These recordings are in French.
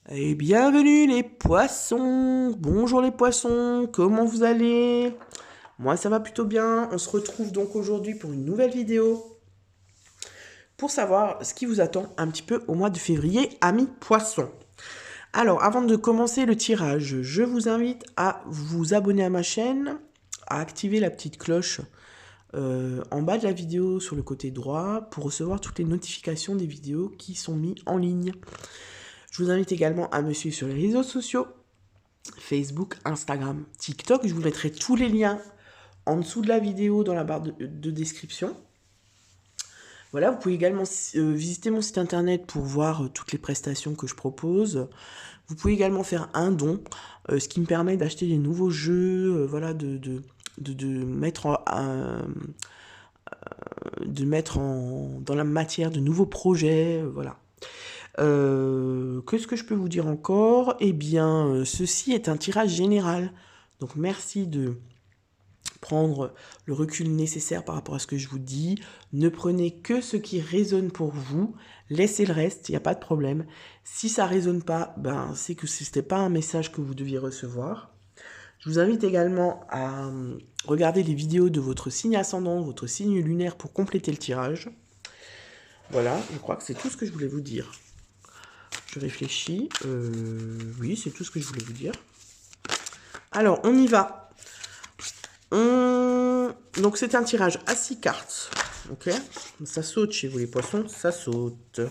Et bienvenue les poissons. Bonjour les poissons, comment vous allez? Moi ça va plutôt bien. On se retrouve donc aujourd'hui pour une nouvelle vidéo pour savoir ce qui vous attend un petit peu au mois de février, amis poissons. Alors avant de commencer le tirage, je vous invite à vous abonner à ma chaîne, à activer la petite cloche en bas de la vidéo sur le côté droit pour recevoir toutes les notifications des vidéos qui sont mises en ligne. Je vous invite également à me suivre sur les réseaux sociaux, Facebook, Instagram, TikTok. Je vous mettrai tous les liens en dessous de la vidéo dans la barre de description. Voilà, vous pouvez également visiter mon site internet pour voir toutes les prestations que je propose. Vous pouvez également faire un don, ce qui me permet d'acheter des nouveaux jeux, voilà, de mettre dans la matière de nouveaux projets, voilà. Qu'est-ce que je peux vous dire encore? Eh bien, ceci est un tirage général. Donc merci de prendre le recul nécessaire par rapport à ce que je vous dis. Ne prenez que ce qui résonne pour vous. Laissez le reste, il n'y a pas de problème. Si ça ne résonne pas, ben, c'est que ce n'était pas un message que vous deviez recevoir. Je vous invite également à regarder les vidéos de votre signe ascendant, votre signe lunaire pour compléter le tirage. Voilà, je crois que c'est tout ce que je voulais vous dire. Je réfléchis. Oui, c'est tout ce que je voulais vous dire. Alors, on y va. Donc, c'est un tirage à 6 cartes. Ok. Ça saute chez vous, les poissons. Ça saute.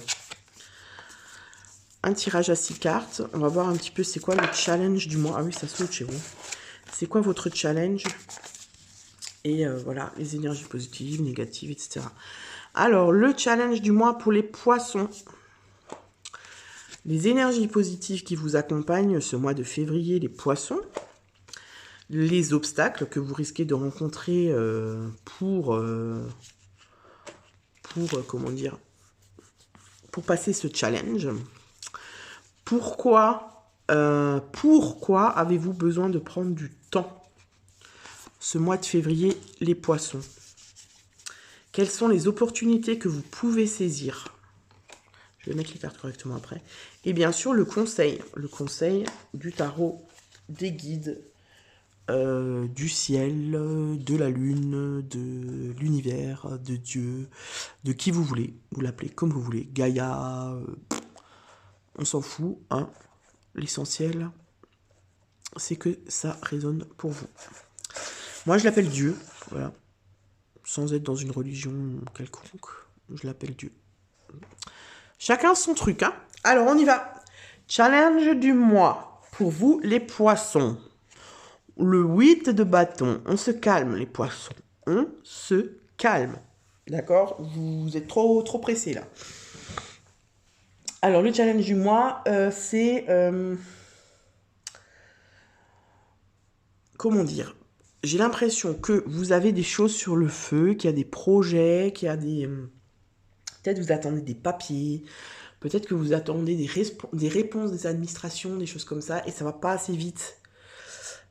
Un tirage à 6 cartes. On va voir un petit peu c'est quoi le challenge du mois. Ah oui, ça saute chez vous. C'est quoi votre challenge? Et voilà, les énergies positives, négatives, etc. Alors, le challenge du mois pour les poissons. Les énergies positives qui vous accompagnent ce mois de février, les poissons. Les obstacles que vous risquez de rencontrer comment dire, pour passer ce challenge. Pourquoi avez-vous besoin de prendre du temps ce mois de février, les poissons? Quelles sont les opportunités que vous pouvez saisir? Je vais mettre les cartes correctement après. Et bien sûr, le conseil du tarot, des guides, du ciel, de la lune, de l'univers, de Dieu, de qui vous voulez. Vous l'appelez comme vous voulez. Gaïa, on s'en fout, hein. L'essentiel, c'est que ça résonne pour vous. Moi, je l'appelle Dieu, voilà. Sans être dans une religion quelconque, je l'appelle Dieu. Chacun son truc, hein. Alors, on y va. Challenge du mois. Pour vous, les poissons. Le 8 de bâton. On se calme, les poissons. On se calme. D'accord? Vous êtes trop pressés, là. Alors, le challenge du mois, c'est... comment dire? J'ai l'impression que vous avez des choses sur le feu, qu'il y a des projets, qu'il y a des... peut-être vous attendez des papiers, peut-être que vous attendez des réponses des administrations, des choses comme ça, et ça va pas assez vite.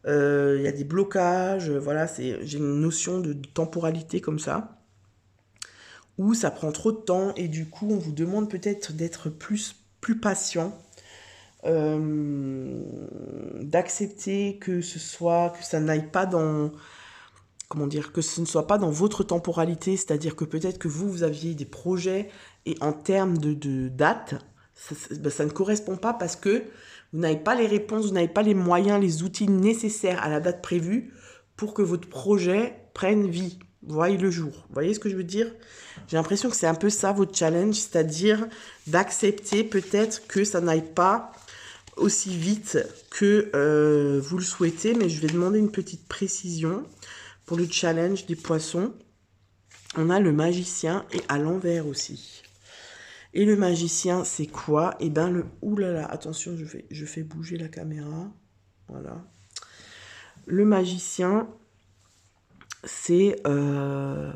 Il y a des blocages, voilà, j'ai une notion de temporalité comme ça, où ça prend trop de temps, et du coup, on vous demande peut-être d'être plus patient, d'accepter que ça n'aille pas dans... Comment dire, que ce ne soit pas dans votre temporalité, c'est-à-dire que peut-être que vous aviez des projets et en termes de date, ça ne correspond pas parce que vous n'avez pas les réponses, vous n'avez pas les moyens, les outils nécessaires à la date prévue pour que votre projet prenne vie, voyez le jour. Vous voyez ce que je veux dire? J'ai l'impression que c'est un peu ça votre challenge, c'est-à-dire d'accepter peut-être que ça n'aille pas aussi vite que vous le souhaitez, mais je vais demander une petite précision. Pour le challenge des poissons, on a le magicien et à l'envers aussi. Et le magicien, c'est quoi? Eh bien, oulala, attention, je fais bouger la caméra. Voilà. Le magicien, c'est la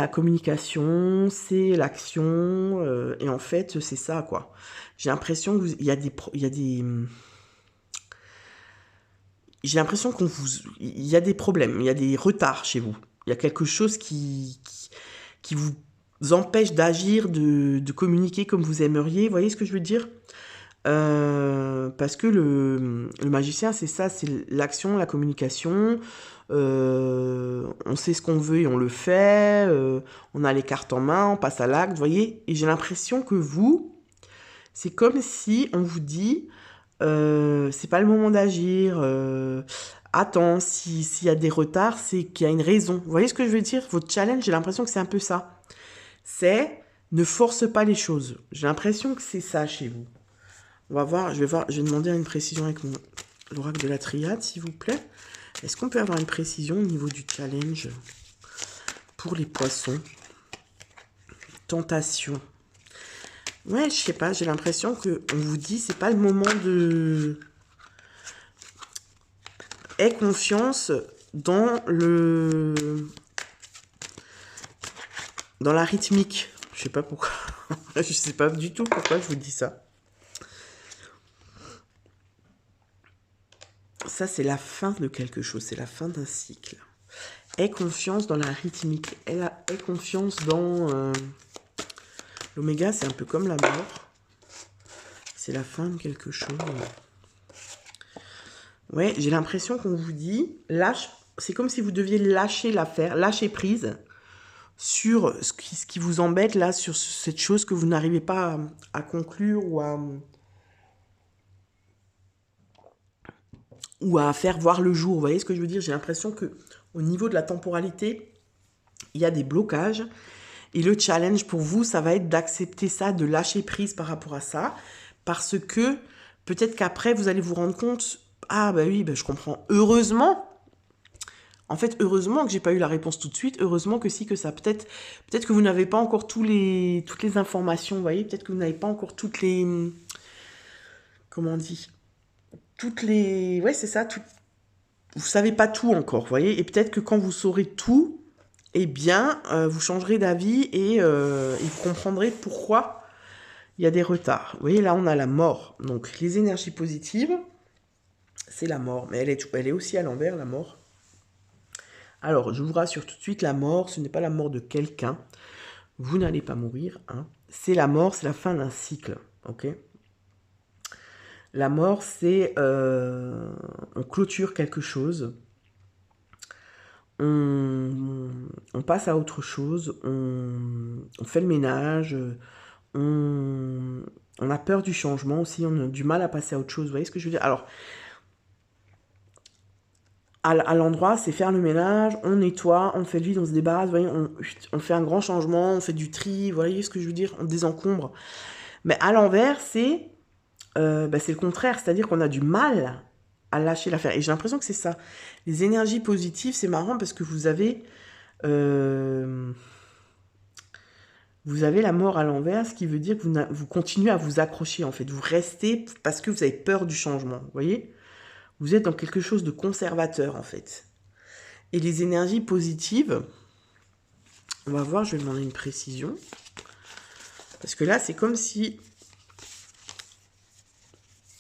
communication, c'est l'action, et en fait, c'est ça, quoi. J'ai l'impression qu'il y a des... J'ai l'impression il y a des problèmes, il y a des retards chez vous. Il y a quelque chose qui vous empêche d'agir, de communiquer comme vous aimeriez. Vous voyez ce que je veux dire? Parce que le magicien, c'est ça, c'est l'action, la communication. On sait ce qu'on veut et on le fait. On a les cartes en main, on passe à l'acte, vous voyez. Et j'ai l'impression que vous, c'est comme si on vous dit, c'est pas le moment d'agir. Attends, s'il y a des retards, c'est qu'il y a une raison. Vous voyez ce que je veux dire? Votre challenge, j'ai l'impression que c'est un peu ça. C'est ne force pas les choses. J'ai l'impression que c'est ça chez vous. On va voir, je vais demander une précision avec l'oracle de la triade, s'il vous plaît. Est-ce qu'on peut avoir une précision au niveau du challenge pour les poissons? Tentation. Ouais, je sais pas, j'ai l'impression qu'on vous dit, c'est pas le moment de... Aie confiance dans la rythmique. Je sais pas pourquoi. Je sais pas du tout pourquoi je vous dis ça. Ça, c'est la fin de quelque chose, c'est la fin d'un cycle. Aie confiance dans la rythmique. Aie confiance dans... L'oméga, c'est un peu comme la mort. C'est la fin de quelque chose. Ouais, j'ai l'impression qu'on vous dit, lâche. C'est comme si vous deviez lâcher l'affaire, lâcher prise sur ce qui vous embête là, sur cette chose que vous n'arrivez pas à conclure ou à faire voir le jour. Vous voyez ce que je veux dire? J'ai l'impression que au niveau de la temporalité, il y a des blocages. Et le challenge pour vous, ça va être d'accepter ça, de lâcher prise par rapport à ça. Parce que peut-être qu'après, vous allez vous rendre compte, ah bah oui, bah je comprends. Heureusement, en fait, heureusement que j'ai pas eu la réponse tout de suite. Heureusement que si, que ça. Peut-être que vous n'avez pas encore toutes les informations, vous voyez. Peut-être que vous n'avez pas encore toutes les... Comment on dit? Toutes les... Ouais, c'est ça. Vous savez pas tout encore, vous voyez. Et peut-être que quand vous saurez tout, eh bien, vous changerez d'avis et vous comprendrez pourquoi il y a des retards. Vous voyez, là, on a la mort. Donc, les énergies positives, c'est la mort. Mais elle est aussi à l'envers, la mort. Alors, je vous rassure tout de suite, la mort, ce n'est pas la mort de quelqu'un. Vous n'allez pas mourir. Hein. C'est la mort, c'est la fin d'un cycle. Ok ? La mort, c'est... on clôture quelque chose. On passe à autre chose. On fait le ménage. On a peur du changement aussi. On a du mal à passer à autre chose. Vous voyez ce que je veux dire? Alors, à l'endroit, c'est faire le ménage, on nettoie, on fait le vide, on se débarrasse, vous voyez, on fait un grand changement, on fait du tri, vous voyez ce que je veux dire, on désencombre. Mais à l'envers, c'est le contraire, c'est-à-dire qu'on a du mal à lâcher l'affaire. Et j'ai l'impression que c'est ça. Les énergies positives, c'est marrant parce que vous avez la mort à l'envers, ce qui veut dire que vous continuez à vous accrocher, en fait. Vous restez parce que vous avez peur du changement, vous voyez ? Vous êtes dans quelque chose de conservateur, en fait. Et les énergies positives, on va voir, je vais demander une précision. Parce que là, c'est comme si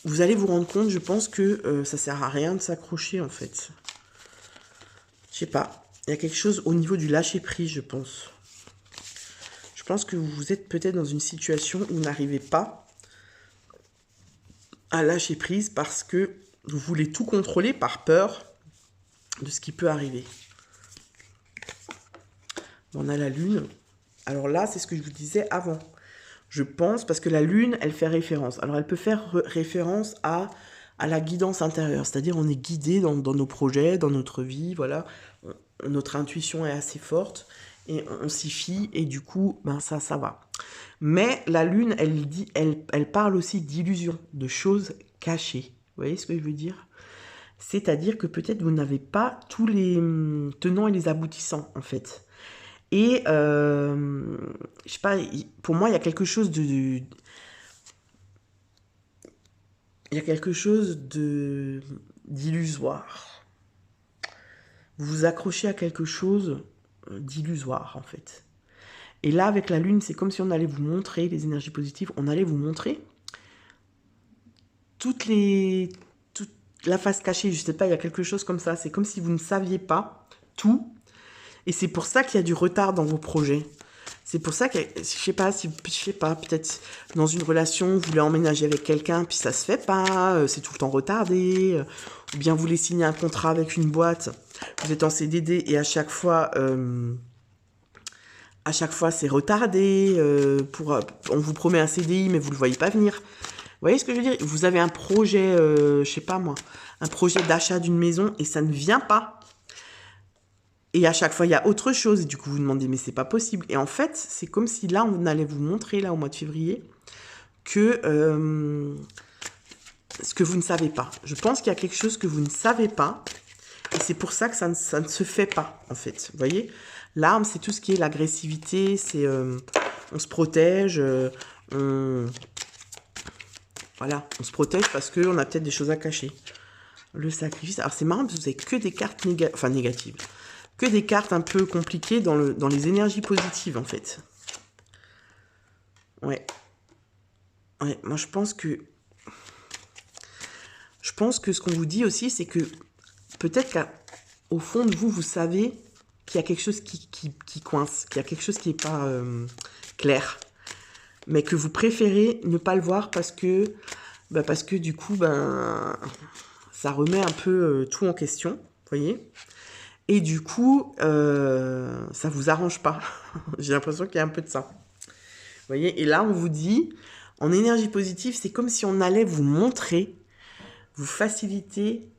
vous allez vous rendre compte, je pense que ça sert à rien de s'accrocher, en fait. Je sais pas. Il y a quelque chose au niveau du lâcher-prise, je pense. Je pense que vous êtes peut-être dans une situation où vous n'arrivez pas à lâcher prise parce que vous voulez tout contrôler par peur de ce qui peut arriver. On a la lune. Alors là, c'est ce que je vous disais avant. Je pense, parce que la lune, elle fait référence. Alors elle peut faire référence à la guidance intérieure. C'est-à-dire on est guidé dans nos projets, dans notre vie, voilà. Notre intuition est assez forte et on s'y fie et du coup, ça va. Mais la lune, elle parle aussi d'illusions, de choses cachées. Vous voyez ce que je veux dire? C'est-à-dire que peut-être vous n'avez pas tous les tenants et les aboutissants, en fait. Et, je sais pas, pour moi, il y a quelque chose d'illusoire. Vous vous accrochez à quelque chose d'illusoire, en fait. Et là, avec la lune, c'est comme si on allait vous montrer, les énergies positives, on allait vous montrer toute la face cachée, je sais pas, il y a quelque chose comme ça. C'est comme si vous ne saviez pas tout. Et c'est pour ça qu'il y a du retard dans vos projets. C'est pour ça que, je sais pas, peut-être dans une relation, vous voulez emménager avec quelqu'un, puis ça se fait pas, c'est tout le temps retardé, ou bien vous voulez signer un contrat avec une boîte, vous êtes en CDD et à chaque fois c'est retardé, on vous promet un CDI mais vous le voyez pas venir. Vous voyez ce que je veux dire? Vous avez un projet, je sais pas moi, un projet d'achat d'une maison et ça ne vient pas. Et à chaque fois, il y a autre chose. Et du coup, vous vous demandez, mais c'est pas possible. Et en fait, c'est comme si là, on allait vous montrer, là, au mois de février, que ce que vous ne savez pas. Je pense qu'il y a quelque chose que vous ne savez pas. Et c'est pour ça que ça ne se fait pas, en fait. Vous voyez? L'arme, c'est tout ce qui est l'agressivité, c'est on se protège, voilà, on se protège parce qu'on a peut-être des choses à cacher. Le sacrifice. Alors, c'est marrant parce que vous avez que des cartes négatives. Que des cartes un peu compliquées dans les énergies positives, en fait. Ouais. Ouais, moi, je pense que ce qu'on vous dit aussi, c'est que peut-être qu'au fond de vous, vous savez qu'il y a quelque chose qui coince, qu'il y a quelque chose qui n'est pas clair, mais que vous préférez ne pas le voir parce que du coup, ça remet un peu tout en question, vous voyez? Et du coup, ça vous arrange pas. J'ai l'impression qu'il y a un peu de ça. Vous voyez? Et là, on vous dit, en énergie positive, c'est comme si on allait vous montrer, vous faciliter.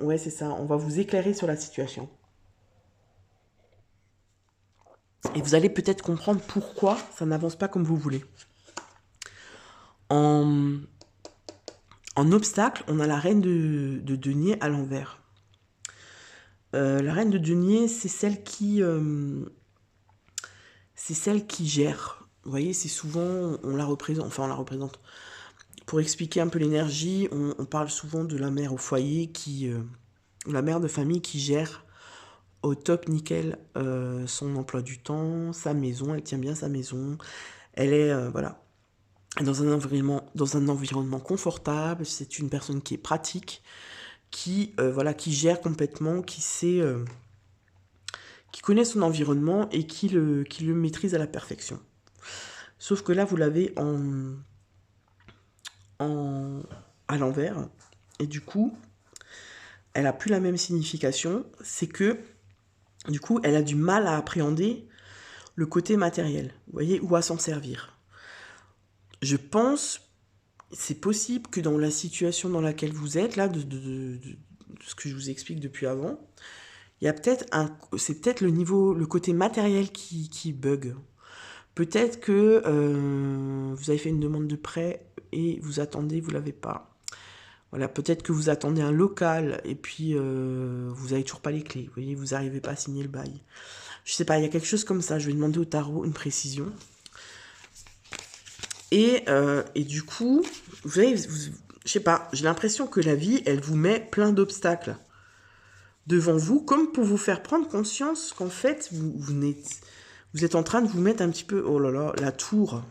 Ouais, c'est ça. On va vous éclairer sur la situation. Et vous allez peut-être comprendre pourquoi ça n'avance pas comme vous voulez. En obstacle, on a la reine de denier à l'envers. La reine de denier, c'est celle qui gère. Vous voyez, c'est souvent, on la représente. Pour expliquer un peu l'énergie, on parle souvent de la mère au foyer, la mère de famille qui gère au top nickel son emploi du temps, sa maison, elle tient bien sa maison, elle est voilà, dans un environnement confortable, c'est une personne qui est pratique, qui gère complètement, qui connaît son environnement et qui le maîtrise à la perfection. Sauf que là, vous l'avez à l'envers, et du coup, elle a plus la même signification, c'est que, du coup, elle a du mal à appréhender le côté matériel, vous voyez, ou à s'en servir. Je pense, c'est possible que dans la situation dans laquelle vous êtes, là, de ce que je vous explique depuis avant, il y a c'est peut-être le côté matériel qui bug. Peut-être que vous avez fait une demande de prêt et vous attendez, vous l'avez pas. Voilà, peut-être que vous attendez un local et puis vous avez toujours pas les clés. Vous voyez, vous n'arrivez pas à signer le bail. Je sais pas, il y a quelque chose comme ça. Je vais demander au tarot une précision. Et du coup, vous savez, je sais pas, j'ai l'impression que la vie, elle vous met plein d'obstacles devant vous, comme pour vous faire prendre conscience qu'en fait, vous êtes en train de vous mettre un petit peu, oh là là, la tour.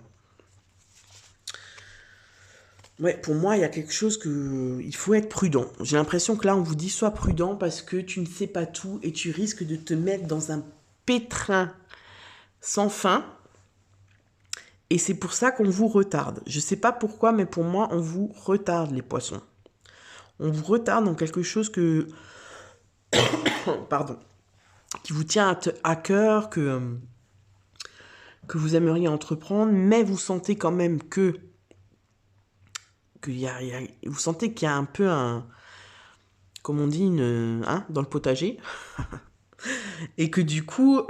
Ouais, pour moi, il y a quelque chose il faut être prudent. J'ai l'impression que là, on vous dit, sois prudent parce que tu ne sais pas tout et tu risques de te mettre dans un pétrin sans fin. Et c'est pour ça qu'on vous retarde. Je ne sais pas pourquoi, mais pour moi, on vous retarde, les poissons. On vous retarde dans quelque chose pardon, qui vous tient à cœur, que vous aimeriez entreprendre, mais vous sentez quand même vous sentez qu'il y a un peu comme on dit, dans le potager. Et que du coup,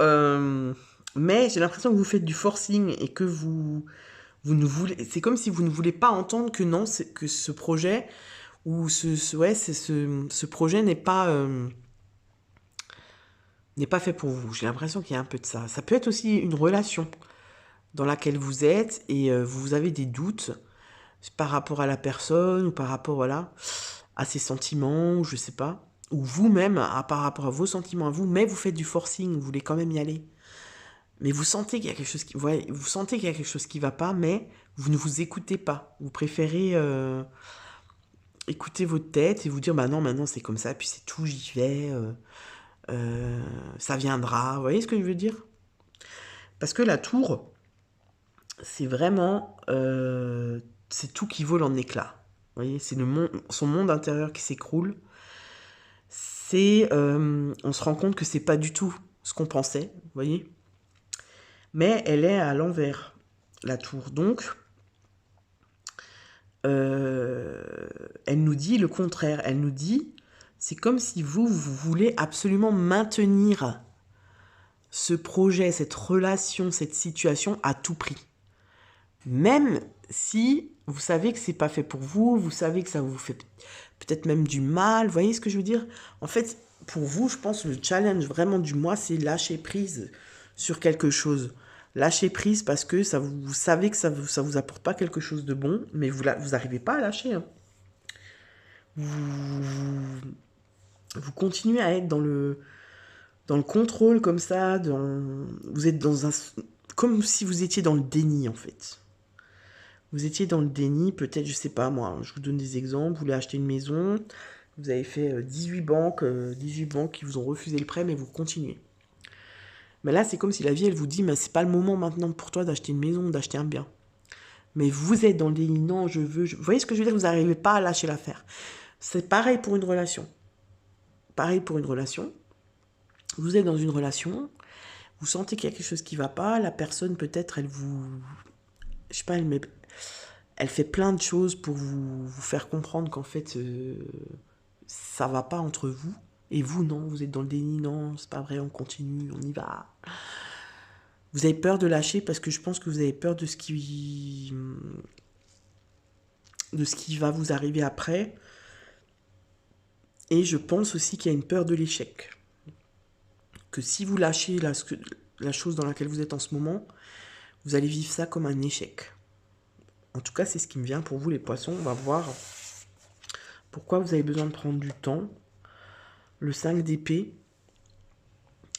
mais j'ai l'impression que vous faites du forcing et que vous ne voulez, c'est comme si vous ne voulez pas entendre que non, que ce projet ou ce projet n'est pas fait pour vous. J'ai l'impression qu'il y a un peu de ça. Ça peut être aussi une relation dans laquelle vous êtes et vous avez des doutes par rapport à la personne ou par rapport à ses sentiments, je sais pas, ou vous-même par rapport à vos sentiments à vous, mais vous faites du forcing, vous voulez quand même y aller. Mais vous sentez qu'il y a quelque chose qui va pas, mais vous ne vous écoutez pas. Vous préférez écouter votre tête et vous dire bah non, maintenant c'est comme ça, puis c'est tout, j'y vais, ça viendra. Vous voyez ce que je veux dire? Parce que la tour, c'est vraiment... c'est tout qui vole en éclats. Vous voyez, c'est son monde intérieur qui s'écroule. On se rend compte que c'est pas du tout ce qu'on pensait, vous voyez. Mais elle est à l'envers, la tour. Donc, elle nous dit le contraire. Elle nous dit, c'est comme si vous voulez absolument maintenir ce projet, cette relation, cette situation à tout prix. Même si vous savez que c'est pas fait pour vous, vous savez que ça vous fait peut-être même du mal, vous voyez ce que je veux dire? En fait, pour vous, je pense le challenge vraiment du mois, c'est lâcher prise sur quelque chose. Lâcher prise parce que vous savez que ça vous apporte pas quelque chose de bon, mais vous n'arrivez pas à lâcher. Hein. Vous continuez à être dans le contrôle comme ça, vous êtes comme si vous étiez dans le déni en fait. Vous étiez dans le déni, peut-être, je sais pas moi, je vous donne des exemples, vous voulez acheter une maison, vous avez fait 18 banques qui vous ont refusé le prêt, mais vous continuez. Mais là, c'est comme si la vie, elle vous dit, mais c'est pas le moment maintenant pour toi d'acheter une maison, d'acheter un bien. Mais vous êtes dans le déni, non, Vous voyez ce que je veux dire? Vous n'arrivez pas à lâcher l'affaire. C'est pareil pour une relation. Pareil pour une relation. Vous êtes dans une relation, vous sentez qu'il y a quelque chose qui ne va pas, la personne, peut-être, je sais pas, elle fait plein de choses pour vous faire comprendre qu'en fait, ça va pas entre vous. Et vous, non, vous êtes dans le déni, non, c'est pas vrai, on continue, on y va. Vous avez peur de lâcher parce que je pense que vous avez peur de ce qui va vous arriver après. Et je pense aussi qu'il y a une peur de l'échec. Que si vous lâchez la chose dans laquelle vous êtes en ce moment, vous allez vivre ça comme un échec. En tout cas, c'est ce qui me vient pour vous, les poissons. On va voir pourquoi vous avez besoin de prendre du temps. Le 5 d'épée.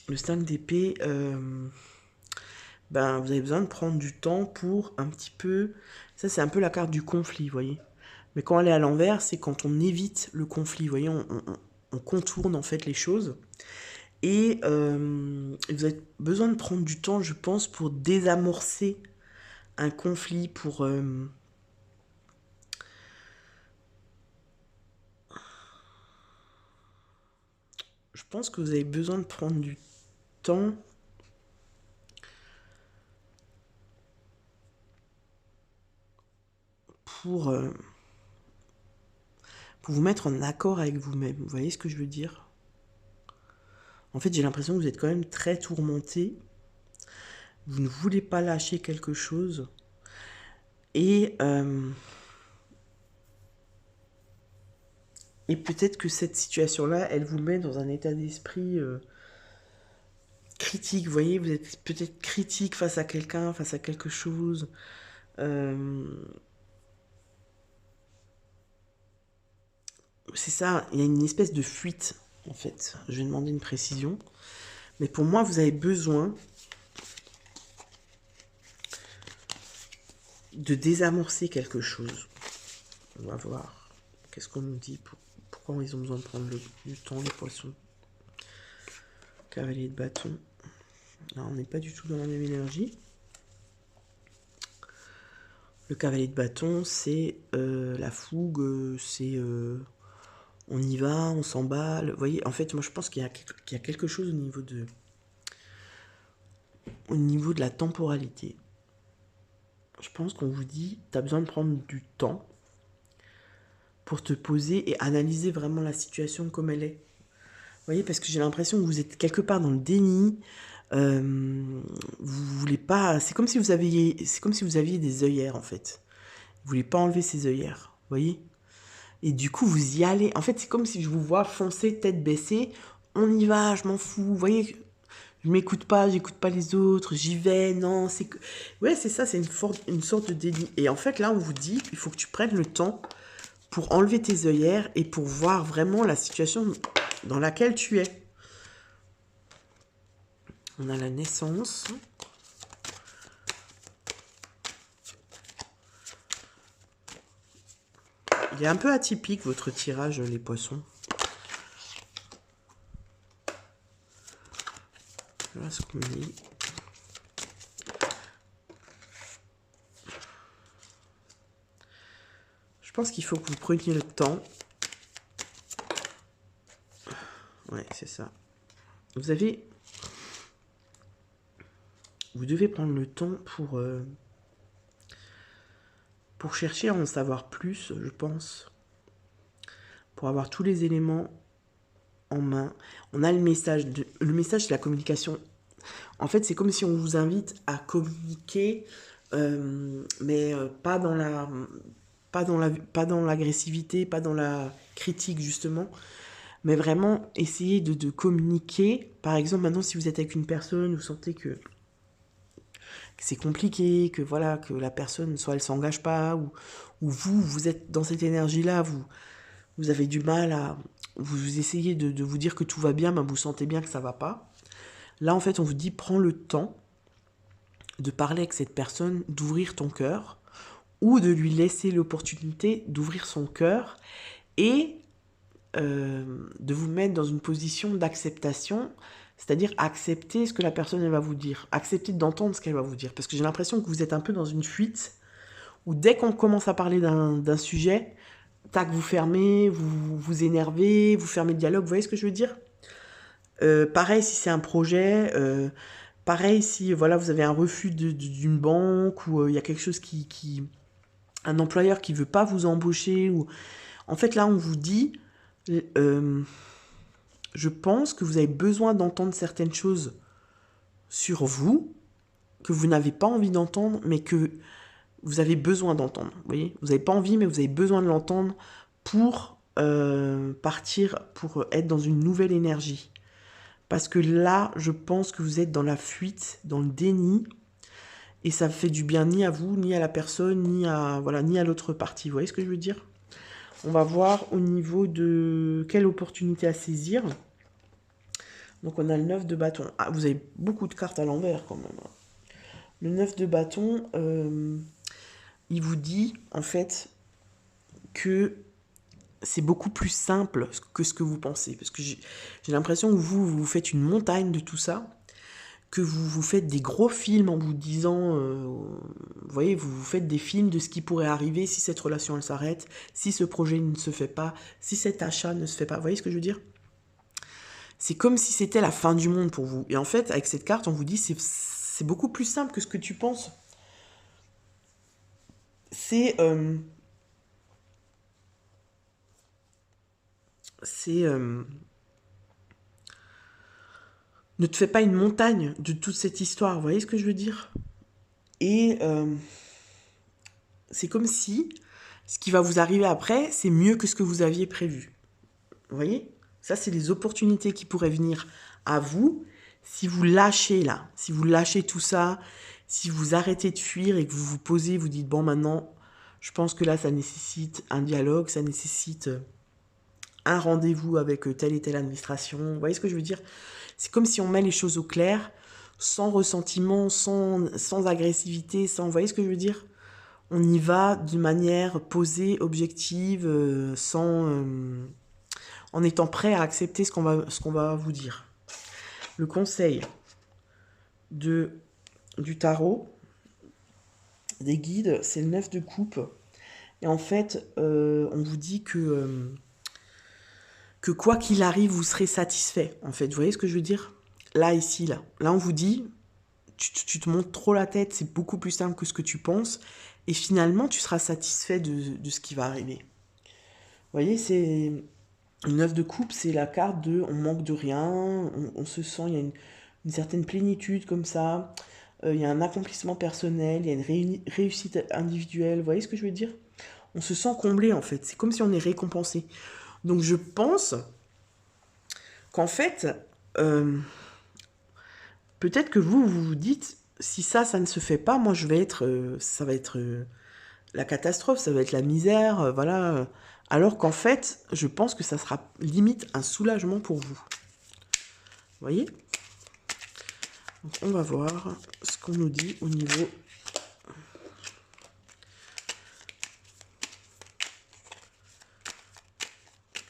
Le 5 d'épée, vous avez besoin de prendre du temps pour un petit peu... Ça, c'est un peu la carte du conflit, vous voyez. Mais quand elle est à l'envers, c'est quand on évite le conflit, vous voyez. On contourne, en fait, les choses. Et vous avez besoin de prendre du temps, je pense, pour désamorcer un conflit, pour... Je pense que vous avez besoin de prendre du temps pour vous mettre en accord avec vous-même. Vous voyez ce que je veux dire? En fait, j'ai l'impression que vous êtes quand même très tourmenté. Vous ne voulez pas lâcher quelque chose. Et peut-être que cette situation-là, elle vous met dans un état d'esprit critique. Vous voyez, vous êtes peut-être critique face à quelqu'un, face à quelque chose. C'est ça, il y a une espèce de fuite, en fait. Je vais demander une précision. Mais pour moi, vous avez besoin de désamorcer quelque chose. On va voir. Qu'est-ce qu'on nous dit? Pourquoi ils ont besoin de prendre du temps, les poissons? Cavalier de bâton. Là, on n'est pas du tout dans la même énergie. Le cavalier de bâton, c'est la fougue, c'est... on y va, on s'emballe. Vous voyez, en fait, moi, je pense qu'il y a quelque chose au niveau de la temporalité. Je pense qu'on vous dit, tu as besoin de prendre du temps pour te poser et analyser vraiment la situation comme elle est. Vous voyez, parce que j'ai l'impression que vous êtes quelque part dans le déni. Vous voulez pas... C'est comme si vous aviez des œillères, en fait. Vous voulez pas enlever ces œillères, vous voyez? Et du coup, vous y allez. En fait, c'est comme si je vous vois foncer, tête baissée. On y va, je m'en fous. Vous voyez, je m'écoute pas, j'écoute pas les autres, j'y vais, non, c'est que... Ouais, c'est ça, c'est une sorte de déni. Et en fait, là, on vous dit, il faut que tu prennes le temps pour enlever tes œillères et pour voir vraiment la situation dans laquelle tu es. On a la naissance. Il est un peu atypique, votre tirage, les poissons. Voilà ce qu'on dit. pense qu'il faut que vous preniez le temps. Ouais, c'est ça. Vous devez prendre le temps pour chercher à en savoir plus, je pense. Pour avoir tous les éléments en main. On a le message. Le message, c'est la communication. En fait, c'est comme si on vous invite à communiquer, mais pas dans l'agressivité, pas dans la critique, justement. Mais vraiment, essayez de communiquer. Par exemple, maintenant, si vous êtes avec une personne, vous sentez que c'est compliqué, que voilà, que la personne, soit elle s'engage pas, ou vous êtes dans cette énergie-là, vous avez du mal à... Vous essayez de vous dire que tout va bien, mais vous sentez bien que ça va pas. Là, en fait, on vous dit, prends le temps de parler avec cette personne, d'ouvrir ton cœur, ou de lui laisser l'opportunité d'ouvrir son cœur, et de vous mettre dans une position d'acceptation, c'est-à-dire accepter ce que la personne elle va vous dire, accepter d'entendre ce qu'elle va vous dire. Parce que j'ai l'impression que vous êtes un peu dans une fuite, où dès qu'on commence à parler d'un sujet, tac, vous fermez, vous énervez, vous fermez le dialogue, vous voyez ce que je veux dire? Pareil si c'est un projet, pareil si voilà, vous avez un refus d'une banque, ou il y a quelque chose un employeur qui veut pas vous embaucher, ou... En fait, là, on vous dit, je pense que vous avez besoin d'entendre certaines choses sur vous, que vous n'avez pas envie d'entendre, mais que vous avez besoin d'entendre. Vous voyez, vous n'avez pas envie, mais vous avez besoin de l'entendre pour partir, pour être dans une nouvelle énergie. Parce que là, je pense que vous êtes dans la fuite, dans le déni, et ça fait du bien ni à vous, ni à la personne, ni à l'autre partie. Vous voyez ce que je veux dire? On va voir au niveau de quelle opportunité à saisir. Donc on a le 9 de bâton. Ah, vous avez beaucoup de cartes à l'envers quand même. Le 9 de bâton, il vous dit en fait que c'est beaucoup plus simple que ce que vous pensez. Parce que j'ai l'impression que vous faites une montagne de tout ça, que vous faites des gros films en vous disant, vous voyez, vous faites des films de ce qui pourrait arriver si cette relation elle s'arrête, si ce projet ne se fait pas, si cet achat ne se fait pas. Vous voyez ce que je veux dire? C'est comme si c'était la fin du monde pour vous. Et en fait, avec cette carte, on vous dit c'est beaucoup plus simple que ce que tu penses. C'est ne te fais pas une montagne de toute cette histoire. Vous voyez ce que je veux dire? Et c'est comme si ce qui va vous arriver après, c'est mieux que ce que vous aviez prévu. Vous voyez? Ça, c'est les opportunités qui pourraient venir à vous si vous lâchez là, si vous lâchez tout ça, si vous arrêtez de fuir et que vous vous posez, vous dites, bon, maintenant, je pense que là, ça nécessite un dialogue, ça nécessite un rendez-vous avec telle et telle administration. Vous voyez ce que je veux dire? C'est comme si on met les choses au clair, sans ressentiment, sans agressivité, sans... Vous voyez ce que je veux dire? On y va d'une manière posée, objective, en étant prêt à accepter ce qu'on va vous dire. Le conseil du tarot, des guides, c'est le 9 de coupe. Et en fait, on vous dit que quoi qu'il arrive, vous serez satisfait. En fait, vous voyez ce que je veux dire? Là, ici, là. Là, on vous dit, tu te montes trop la tête, c'est beaucoup plus simple que ce que tu penses. Et finalement, tu seras satisfait de ce qui va arriver. Vous voyez, c'est... Une 9 de coupe, c'est la carte de on manque de rien, on se sent, il y a une certaine plénitude comme ça, il y a un accomplissement personnel, il y a une réussite individuelle, vous voyez ce que je veux dire? On se sent comblé en fait, c'est comme si on est récompensé. Donc je pense qu'en fait, peut-être que vous vous dites, si ça ne se fait pas, moi je vais être, ça va être la catastrophe, ça va être la misère, voilà. Alors qu'en fait, je pense que ça sera limite un soulagement pour vous. Vous voyez? Donc on va voir ce qu'on nous dit au niveau...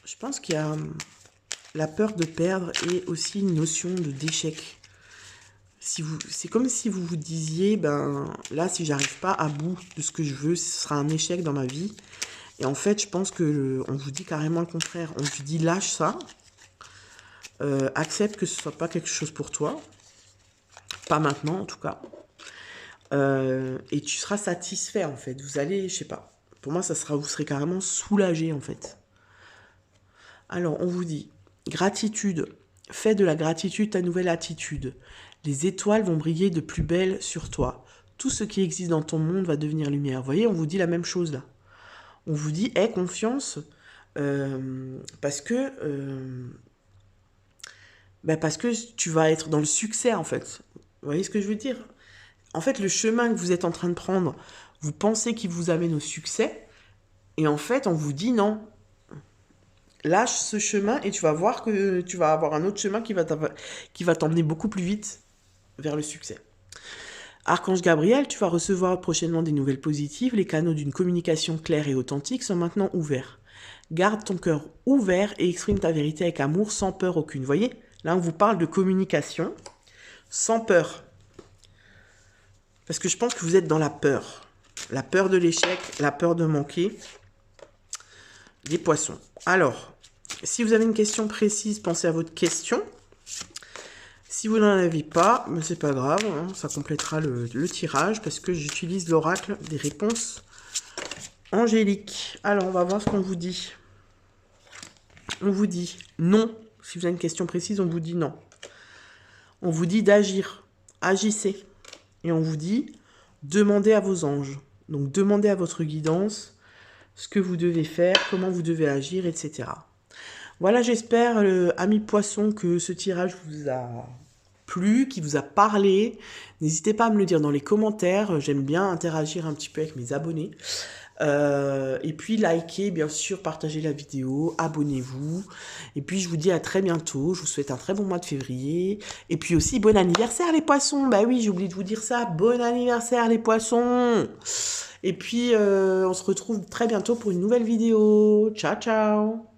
Je pense qu'il y a la peur de perdre et aussi une notion d'échec. C'est comme si vous vous disiez, ben là, si j'arrive pas à bout de ce que je veux, ce sera un échec dans ma vie. Et en fait, je pense que on vous dit carrément le contraire. On vous dit lâche ça. Accepte que ce soit pas quelque chose pour toi. Pas maintenant, en tout cas. Et tu seras satisfait, en fait. Vous allez, je sais pas. Pour moi, vous serez carrément soulagé, en fait. Alors, on vous dit, gratitude. Fais de la gratitude ta nouvelle attitude. Les étoiles vont briller de plus belle sur toi. Tout ce qui existe dans ton monde va devenir lumière. Vous voyez, on vous dit la même chose, là. On vous dit, aie confiance, parce que tu vas être dans le succès, en fait. Vous voyez ce que je veux dire? En fait, le chemin que vous êtes en train de prendre, vous pensez qu'il vous amène au succès, et en fait, on vous dit non. Lâche ce chemin et tu vas voir que tu vas avoir un autre chemin qui va t'emmener beaucoup plus vite vers le succès. Archange Gabriel, tu vas recevoir prochainement des nouvelles positives. Les canaux d'une communication claire et authentique sont maintenant ouverts. Garde ton cœur ouvert et exprime ta vérité avec amour, sans peur aucune. Vous voyez, là, on vous parle de communication sans peur. Parce que je pense que vous êtes dans la peur. La peur de l'échec, la peur de manquer. Les poissons. Alors, si vous avez une question précise, pensez à votre question. Si vous n'en avez pas, mais c'est pas grave, hein, ça complétera le tirage parce que j'utilise l'oracle des réponses angéliques. Alors, on va voir ce qu'on vous dit. On vous dit non. Si vous avez une question précise, on vous dit non. On vous dit d'agir. Agissez. Et on vous dit demandez à vos anges. Donc, demandez à votre guidance ce que vous devez faire, comment vous devez agir, etc. Voilà, j'espère, amis poissons, que ce tirage vous a plu, qui vous a parlé. N'hésitez pas à me le dire dans les commentaires. J'aime bien interagir un petit peu avec mes abonnés. Et puis, likez, bien sûr, partagez la vidéo, abonnez-vous. Et puis, je vous dis à très bientôt. Je vous souhaite un très bon mois de février. Et puis aussi, bon anniversaire, les poissons. Bah oui, j'ai oublié de vous dire ça. Bon anniversaire, les poissons. Et puis, on se retrouve très bientôt pour une nouvelle vidéo. Ciao, ciao.